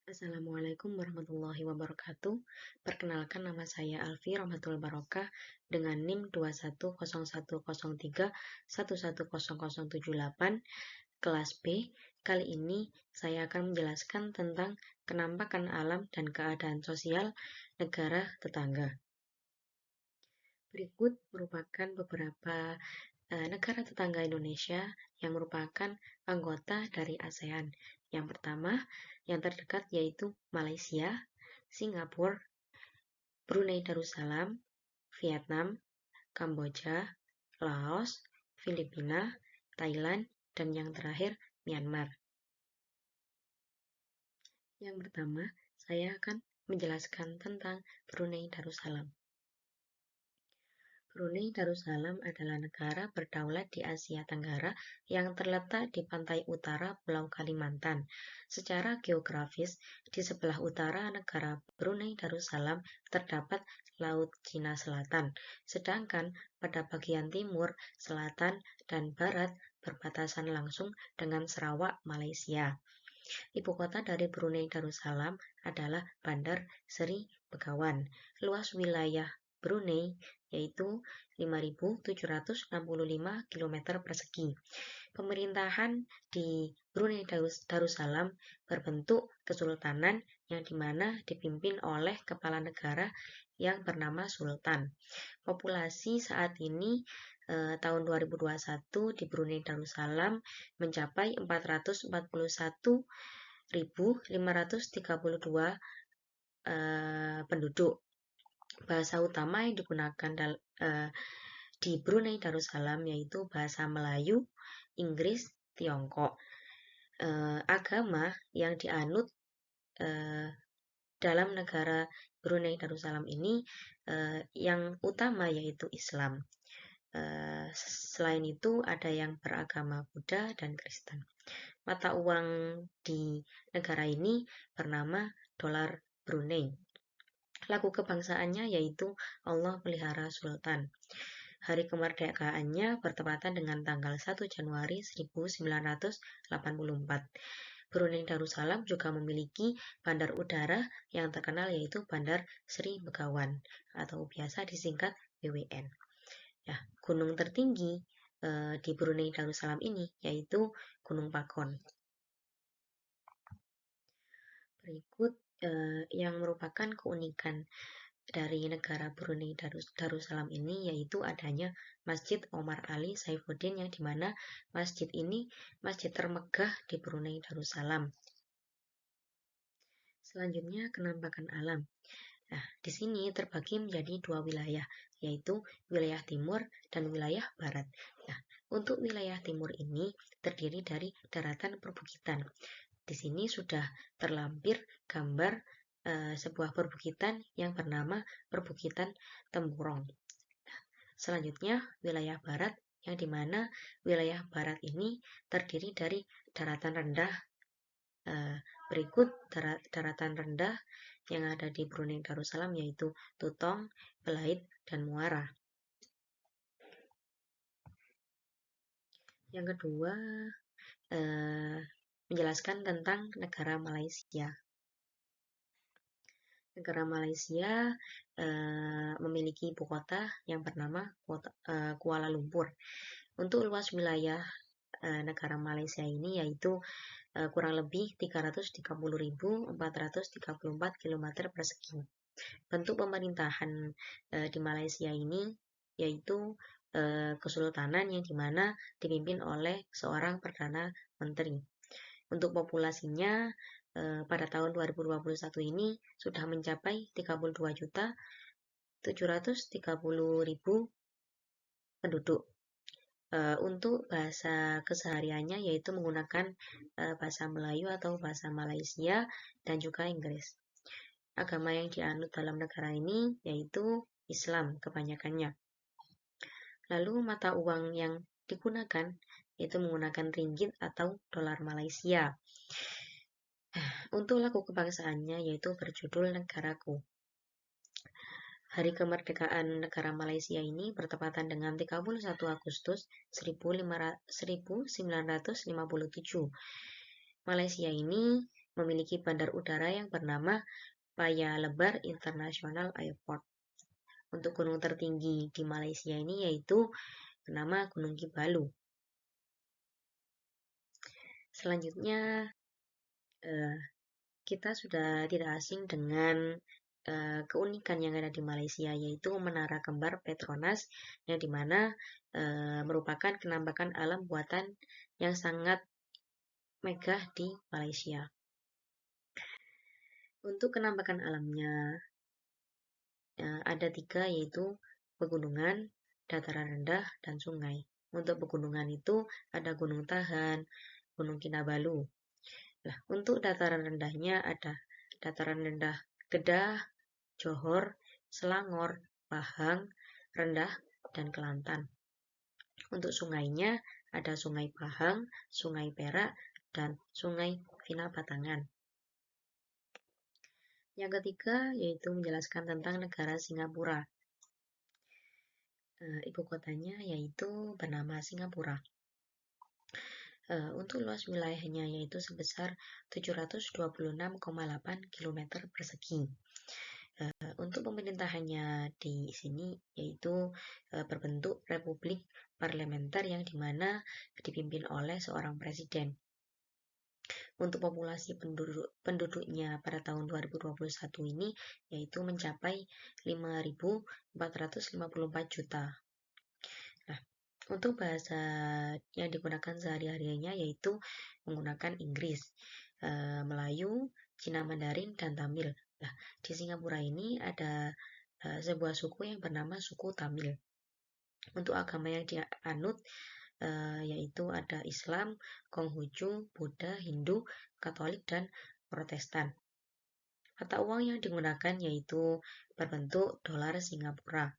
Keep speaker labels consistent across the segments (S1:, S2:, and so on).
S1: Assalamualaikum warahmatullahi wabarakatuh. Perkenalkan, nama saya Alfi Rahmatul Barokah dengan NIM 210103110078 kelas B. Kali ini saya akan menjelaskan tentang penampakan alam dan keadaan sosial negara tetangga. Berikut merupakan beberapa negara tetangga Indonesia yang merupakan anggota dari ASEAN. Yang pertama, yang terdekat yaitu Malaysia, Singapura, Brunei Darussalam, Vietnam, Kamboja, Laos, Filipina, Thailand, dan yang terakhir Myanmar. Yang pertama, saya akan menjelaskan tentang Brunei Darussalam. Brunei Darussalam adalah negara berdaulat di Asia Tenggara yang terletak di pantai utara Pulau Kalimantan. Secara geografis, di sebelah utara negara Brunei Darussalam terdapat Laut Cina Selatan, sedangkan pada bagian timur, selatan, dan barat berbatasan langsung dengan Sarawak, Malaysia. Ibu kota dari Brunei Darussalam adalah Bandar Seri Begawan. Luas wilayah Brunei yaitu 5.765 km persegi. Pemerintahan di Brunei Darussalam berbentuk kesultanan yang dimana dipimpin oleh kepala negara yang bernama Sultan. Populasi saat ini tahun 2021 di Brunei Darussalam mencapai 441.532 penduduk. Bahasa utama yang digunakan di Brunei Darussalam yaitu bahasa Melayu, Inggris, Tiongkok. Agama yang dianut dalam negara Brunei Darussalam ini yang utama yaitu Islam. Selain itu ada yang beragama Buddha dan Kristen. Mata uang di negara ini bernama dolar Brunei. Lagu kebangsaannya yaitu Allah Pelihara Sultan. Hari kemerdekaannya bertepatan dengan tanggal 1 Januari 1984. Brunei Darussalam juga memiliki bandar udara yang terkenal yaitu Bandar Seri Begawan atau biasa disingkat BWN. Ya, gunung tertinggi di Brunei Darussalam ini yaitu Gunung Pakon. Berikut yang merupakan keunikan dari negara Brunei Darussalam ini yaitu adanya Masjid Omar Ali Saifuddin yang dimana masjid ini masjid termegah di Brunei Darussalam. Selanjutnya kenampakan alam. Nah, di sini terbagi menjadi dua wilayah, yaitu wilayah timur dan wilayah barat. Nah, untuk wilayah timur ini terdiri dari daratan perbukitan. Di sini sudah terlampir gambar sebuah perbukitan yang bernama Perbukitan Tempurong. Selanjutnya wilayah barat, yang dimana wilayah barat ini terdiri dari daratan rendah. Berikut daratan rendah yang ada di Brunei Darussalam yaitu Tutong, Belait, dan Muara. Yang kedua, menjelaskan tentang negara Malaysia. Negara Malaysia memiliki ibu kota yang bernama Kuala Lumpur. Untuk luas wilayah negara Malaysia ini yaitu kurang lebih 330.434 km persegi. Bentuk pemerintahan di Malaysia ini yaitu kesultanan yang dimana dipimpin oleh seorang Perdana Menteri. Untuk populasinya pada tahun 2021 ini sudah mencapai 32.730.000 penduduk. Untuk bahasa kesehariannya yaitu menggunakan bahasa Melayu atau bahasa Malaysia dan juga Inggris. Agama yang dianut dalam negara ini yaitu Islam kebanyakannya. Lalu mata uang yang digunakan yaitu menggunakan ringgit atau dolar Malaysia. Untuk lagu kebangsaannya yaitu berjudul Negaraku. Hari kemerdekaan negara Malaysia ini bertepatan dengan 31 Agustus 1957. Malaysia ini memiliki bandar udara yang bernama Paya Lebar International Airport. Untuk gunung tertinggi di Malaysia ini yaitu bernama Gunung Kibalu. Selanjutnya kita sudah tidak asing dengan keunikan yang ada di Malaysia, yaitu Menara Kembar Petronas, yang dimana merupakan penampakan alam buatan yang sangat megah di Malaysia. Untuk penampakan alamnya ada 3, yaitu pegunungan, dataran rendah, dan sungai. Untuk pegunungan itu ada Gunung Tahan, Gunung Kinabalu. Nah, untuk dataran rendahnya ada dataran rendah Kedah, Johor, Selangor, Pahang, Rendah, dan Kelantan. Untuk sungainya ada Sungai Pahang, Sungai Perak, dan Sungai Vina Batangan. Yang ketiga yaitu menjelaskan tentang negara Singapura. Ibu kotanya yaitu bernama Singapura. Untuk luas wilayahnya yaitu sebesar 726,8 km persegi. Untuk pemerintahannya di sini yaitu berbentuk republik parlementer yang dimana dipimpin oleh seorang presiden. Untuk populasi penduduknya pada tahun 2021 ini yaitu mencapai 5.454 juta. Nah, untuk bahasa yang digunakan sehari-harinya yaitu menggunakan Inggris, Melayu, Cina Mandarin, dan Tamil. Nah, di Singapura ini ada sebuah suku yang bernama suku Tamil. Untuk agama yang dianut yaitu ada Islam, Konghucu, Buddha, Hindu, Katolik, dan Protestan. Mata uang yang digunakan yaitu berbentuk dolar Singapura.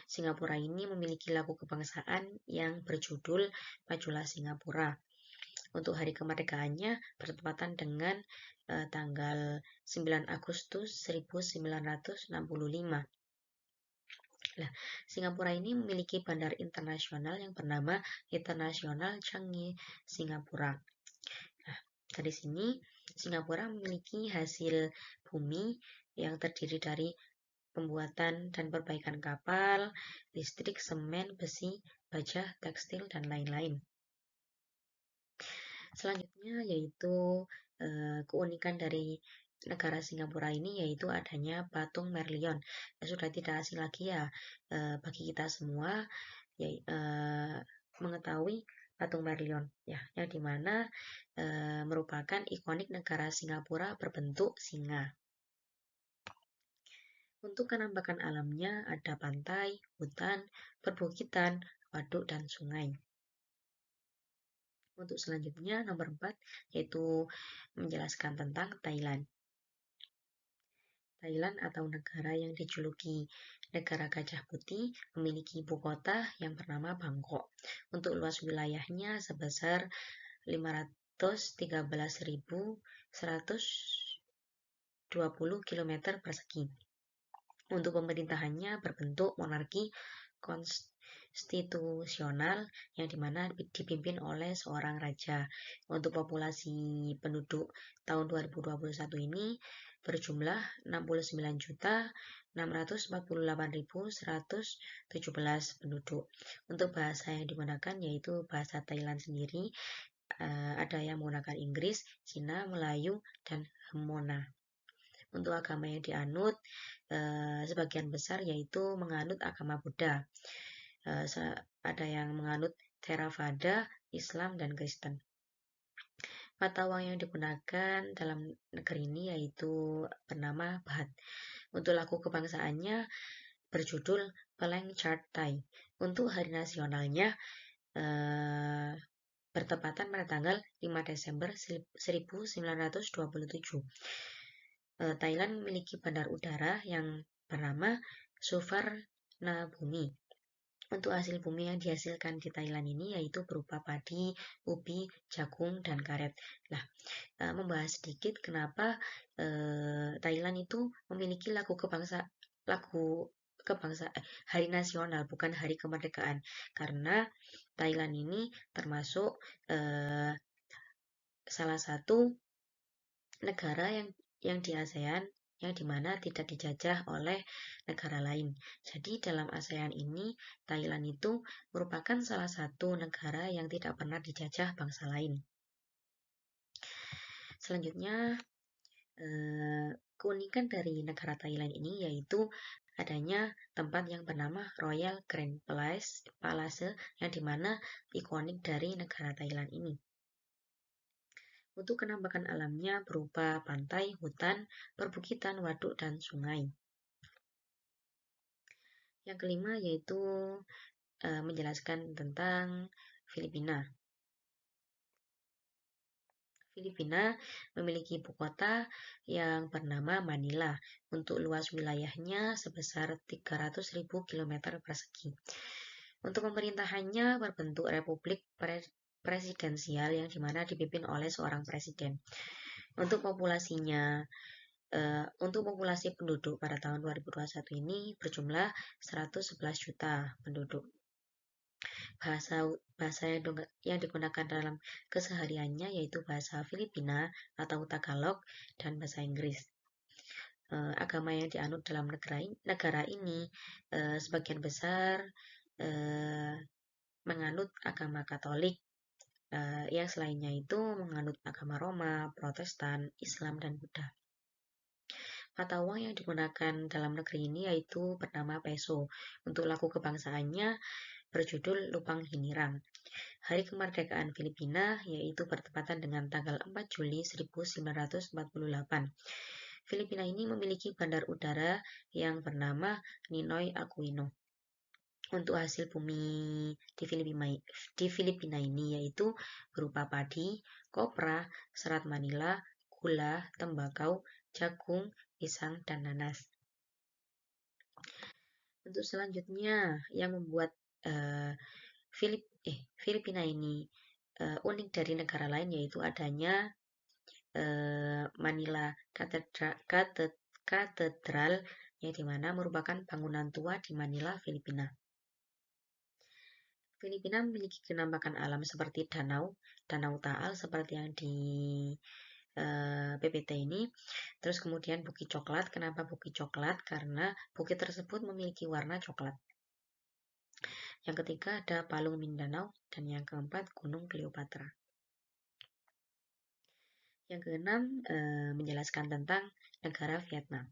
S1: Singapura ini memiliki lagu kebangsaan yang berjudul Majulah Singapura. Untuk hari kemerdekaannya bertepatan dengan tanggal 9 Agustus 1965. Nah, Singapura ini memiliki bandar internasional yang bernama International Changi Singapura. Nah, dari sini Singapura memiliki hasil bumi yang terdiri dari pembuatan dan perbaikan kapal, listrik, semen, besi, baja, tekstil, dan lain-lain. Selanjutnya yaitu keunikan dari negara Singapura ini yaitu adanya patung Merlion. Sudah tidak asing lagi ya bagi kita semua mengetahui patung Merlion ya, yang dimana merupakan ikonik negara Singapura berbentuk singa. Untuk penampakan alamnya ada pantai, hutan, perbukitan, waduk, dan sungai. Untuk selanjutnya nomor 4 yaitu menjelaskan tentang Thailand. Thailand atau negara yang dijuluki negara gajah putih memiliki ibu kota yang bernama Bangkok. Untuk luas wilayahnya sebesar 513.120 km persegi. Untuk pemerintahannya berbentuk monarki konstitusional yang dimana dipimpin oleh seorang raja. Untuk populasi penduduk tahun 2021 ini berjumlah 69.648.117 penduduk. Untuk bahasa yang digunakan yaitu bahasa Thailand sendiri, ada yang menggunakan Inggris, Cina, Melayu, dan Hmona. Untuk agama yang dianut sebagian besar yaitu menganut agama Buddha. Ada yang menganut Theravada, Islam, dan Kristen. Mata uang yang digunakan dalam negeri ini yaitu bernama Baht. Untuk lagu kebangsaannya berjudul Peleng Chart Thai. Untuk hari nasionalnya bertepatan pada tanggal 5 Desember 1927. Thailand memiliki bandar udara yang bernama Suvarnabhumi. Untuk hasil bumi yang dihasilkan di Thailand ini yaitu berupa padi, ubi, jagung, dan karet. Nah, membahas sedikit kenapa Thailand itu memiliki hari nasional bukan hari kemerdekaan, karena Thailand ini termasuk salah satu negara yang di ASEAN yang dimana tidak dijajah oleh negara lain. Jadi dalam ASEAN ini Thailand itu merupakan salah satu negara yang tidak pernah dijajah bangsa lain. Selanjutnya keunikan dari negara Thailand ini yaitu adanya tempat yang bernama Royal Grand Palace yang dimana ikonik dari negara Thailand ini. Untuk penampakan alamnya berupa pantai, hutan, perbukitan, waduk, dan sungai. Yang kelima yaitu menjelaskan tentang Filipina. Filipina memiliki ibu kota yang bernama Manila untuk luas wilayahnya sebesar 300.000 km persegi. Untuk pemerintahannya berbentuk republik presidensial yang dimana dipimpin oleh seorang presiden. Untuk populasi penduduk pada tahun 2021 ini berjumlah 111 juta penduduk. Bahasa yang digunakan dalam kesehariannya yaitu bahasa Filipina atau Tagalog dan bahasa Inggris. Agama yang dianut dalam negara ini sebagian besar menganut agama Katolik, yang selainnya itu menganut agama Roma, Protestan, Islam, dan Buddha. Mata uang yang digunakan dalam negeri ini yaitu bernama peso. Untuk lagu kebangsaannya berjudul Lupang Hinirang. Hari kemerdekaan Filipina yaitu bertepatan dengan tanggal 4 Juli 1948. Filipina ini memiliki bandar udara yang bernama Ninoy Aquino. Untuk hasil bumi di Filipina ini yaitu berupa padi, kopra, serat Manila, gula, tembakau, jagung, pisang, dan nanas. Untuk selanjutnya yang membuat Filipina ini unik dari negara lain yaitu adanya Manila Cathedral yang dimana merupakan bangunan tua di Manila, Filipina. Filipina memiliki penampakan alam seperti danau Taal seperti yang di PPT ini. Terus kemudian bukit coklat. Kenapa bukit coklat? Karena bukit tersebut memiliki warna coklat. Yang ketiga ada Palung Mindanao dan yang keempat Gunung Cleopatra. Yang keenam menjelaskan tentang negara Vietnam.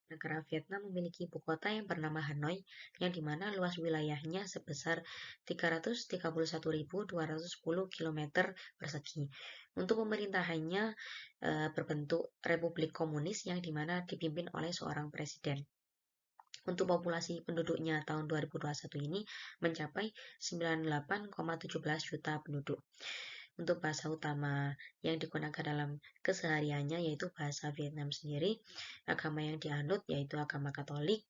S1: Negara Vietnam memiliki ibu kota yang bernama Hanoi, yang dimana luas wilayahnya sebesar 331.210 km persegi. Untuk pemerintahannya berbentuk republik komunis yang dimana dipimpin oleh seorang presiden. Untuk populasi penduduknya tahun 2021 ini mencapai 98,17 juta penduduk. Untuk bahasa utama yang digunakan dalam kesehariannya yaitu bahasa Vietnam sendiri. Agama yang dianut yaitu agama Katolik.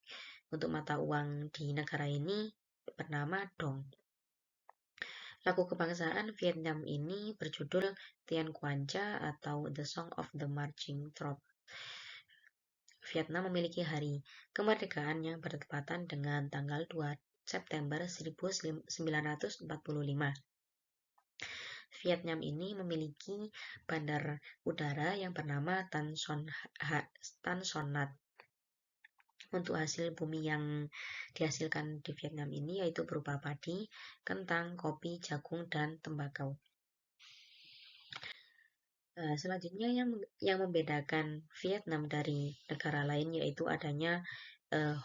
S1: Untuk mata uang di negara ini bernama Dong. Lagu kebangsaan Vietnam ini berjudul Tien Quan Cha atau The Song of the Marching Troops. Vietnam memiliki hari kemerdekaan yang bertepatan dengan tanggal 2 September 1945. Vietnam ini memiliki bandar udara yang bernama Tan Son Nhat. Untuk hasil bumi yang dihasilkan di Vietnam ini yaitu berupa padi, kentang, kopi, jagung, dan tembakau. Selanjutnya yang membedakan Vietnam dari negara lain yaitu adanya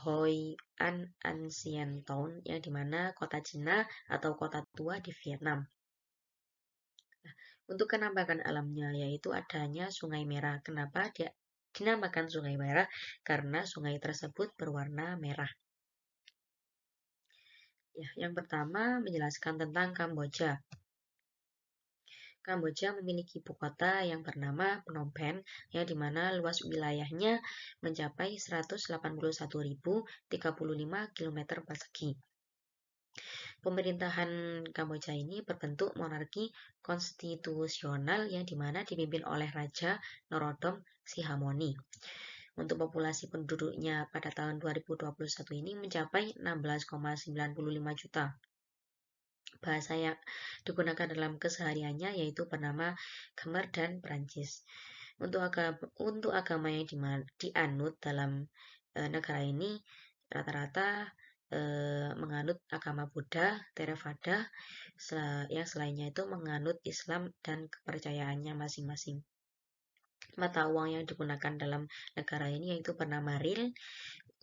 S1: Hoi An Ancient Town yang dimana kota Cina atau kota tua di Vietnam. Untuk penampakan alamnya yaitu adanya Sungai Merah. Kenapa dia dinamakan Sungai Merah? Karena sungai tersebut berwarna merah. Yang pertama menjelaskan tentang Kamboja. Kamboja memiliki ibu kota yang bernama Phnom Penh, yang dimana luas wilayahnya mencapai 181.035 km persegi. Pemerintahan Kamboja ini berbentuk monarki konstitusional yang dimana dipimpin oleh Raja Norodom Sihamoni. Untuk populasi penduduknya pada tahun 2021 ini mencapai 16,95 juta. Bahasa yang digunakan dalam kesehariannya yaitu bernama Khmer dan Perancis. Untuk agama yang dianut dalam negara ini rata-rata menganut agama Buddha, Theravada, yang selainnya itu menganut Islam dan kepercayaannya masing-masing. Mata uang yang digunakan dalam negara ini yaitu bernama Riel.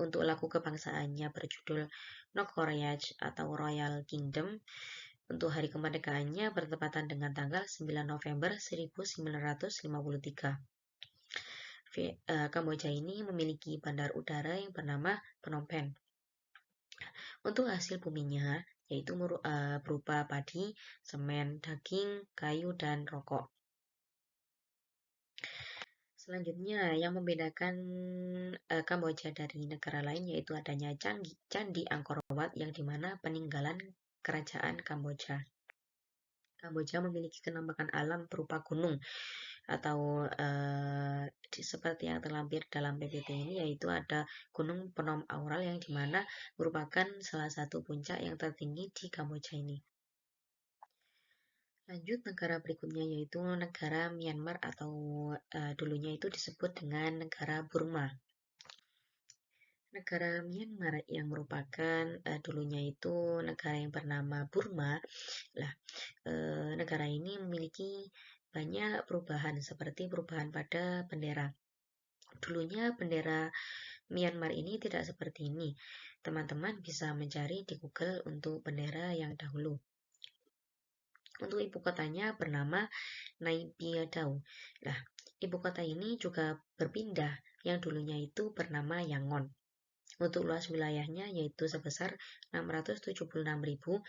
S1: Untuk lagu kebangsaannya berjudul Nokoreach atau Royal Kingdom. Untuk hari kemerdekaannya bertepatan dengan tanggal 9 November 1953. Kamboja ini memiliki bandar udara yang bernama Phnom Penh. Untuk hasil buminya yaitu berupa padi, semen, daging, kayu, dan rokok. Selanjutnya, yang membedakan Kamboja dari negara lain yaitu adanya Candi Angkor Wat yang dimana peninggalan kerajaan Kamboja. Kamboja memiliki penampakan alam berupa gunung atau seperti yang terlampir dalam PPT ini yaitu ada Gunung Phnom Aural yang dimana merupakan salah satu puncak yang tertinggi di Kamboja ini. Lanjut negara berikutnya yaitu negara Myanmar atau dulunya itu disebut dengan negara Burma. Negara Myanmar yang merupakan dulunya itu negara yang bernama Burma. Negara ini memiliki banyak perubahan seperti perubahan pada bendera. Dulunya bendera Myanmar ini tidak seperti ini. Teman-teman bisa mencari di Google untuk bendera yang dahulu. Untuk ibu kotanya bernama Naypyidaw. Ibu kota ini juga berpindah yang dulunya itu bernama Yangon. Untuk luas wilayahnya yaitu sebesar 676.578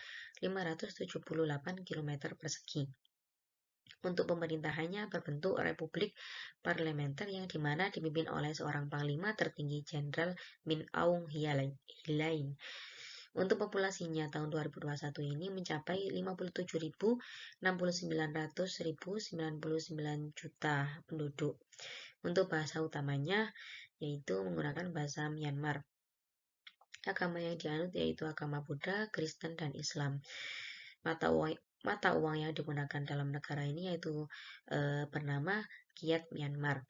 S1: km persegi. Untuk pemerintahannya berbentuk republik parlementer yang dimana dipimpin oleh seorang panglima tertinggi Jenderal Min Aung Hlaing. Untuk populasinya tahun 2021 ini mencapai 57.069.199 juta penduduk. Untuk bahasa utamanya yaitu menggunakan bahasa Myanmar. Agama yang dianut yaitu agama Buddha, Kristen, dan Islam. Mata uang yang digunakan dalam negara ini yaitu bernama Kyat Myanmar.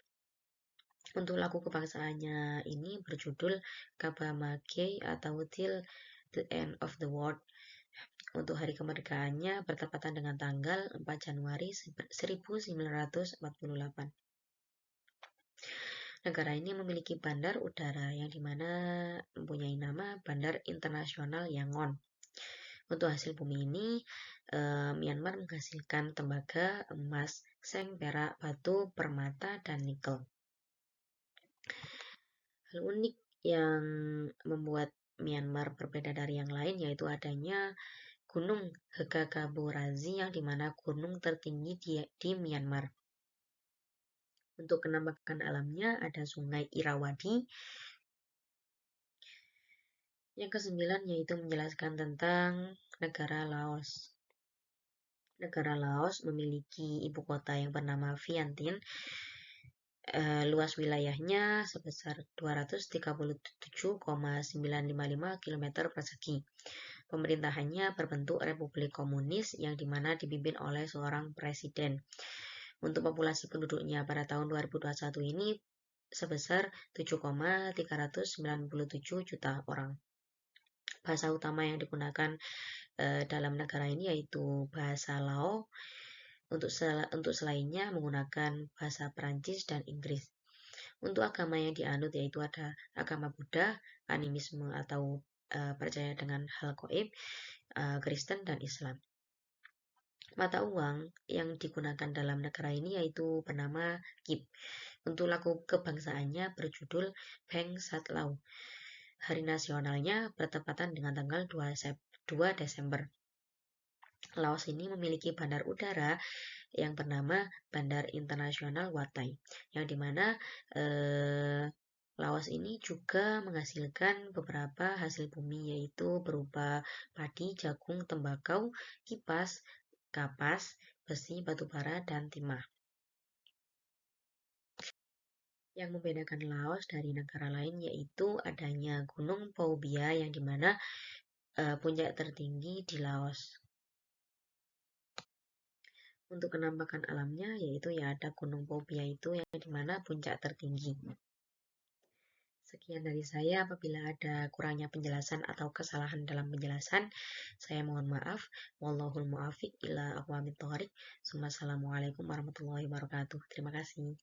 S1: Untuk lagu kebangsaannya ini berjudul Kabamage atau Till the End of the World. Untuk hari kemerdekaannya bertepatan dengan tanggal 4 Januari 1948. Negara ini memiliki bandar udara yang dimana mempunyai nama Bandar Internasional Yangon. Untuk hasil bumi ini, Myanmar menghasilkan tembaga, emas, seng, perak, batu, permata, dan nikel. Hal unik yang membuat Myanmar berbeda dari yang lain yaitu adanya Gunung Hegagaborazi yang dimana gunung tertinggi di Myanmar. Untuk penampakan alamnya ada Sungai Irrawaddy. Yang ke-9 yaitu menjelaskan tentang negara Laos. Negara Laos memiliki ibu kota yang bernama Vientiane. Luas wilayahnya sebesar 237,955 km persegi. Pemerintahannya berbentuk republik komunis yang dimana dipimpin oleh seorang presiden. Untuk populasi penduduknya pada tahun 2021 ini sebesar 7,397 juta orang. Bahasa utama yang digunakan dalam negara ini yaitu bahasa Lao. Untuk selainnya menggunakan bahasa Perancis dan Inggris. Untuk agama yang dianut yaitu ada agama Buddha, animisme atau percaya dengan hal gaib, Kristen, dan Islam. Mata uang yang digunakan dalam negara ini yaitu bernama Kip. Untuk lagu kebangsaannya berjudul Beng Satlau. Hari nasionalnya bertepatan dengan tanggal 2 Desember. Laos ini memiliki bandar udara yang bernama Bandar Internasional Wat Thai, yang dimana Laos ini juga menghasilkan beberapa hasil bumi yaitu berupa padi, jagung, tembakau, kipas, kapas, besi, batu bara, dan timah. Yang membedakan Laos dari negara lain yaitu adanya Gunung Pho Bia yang dimana puncak tertinggi di Laos. Untuk penampakan alamnya, yaitu ya ada Gunung Pobia itu yang dimana puncak tertinggi. Sekian dari saya, apabila ada kurangnya penjelasan atau kesalahan dalam penjelasan, saya mohon maaf. Wallahul muwaffiq ila aqwamit thoriq. Wassalamualaikum warahmatullahi wabarakatuh. Terima kasih.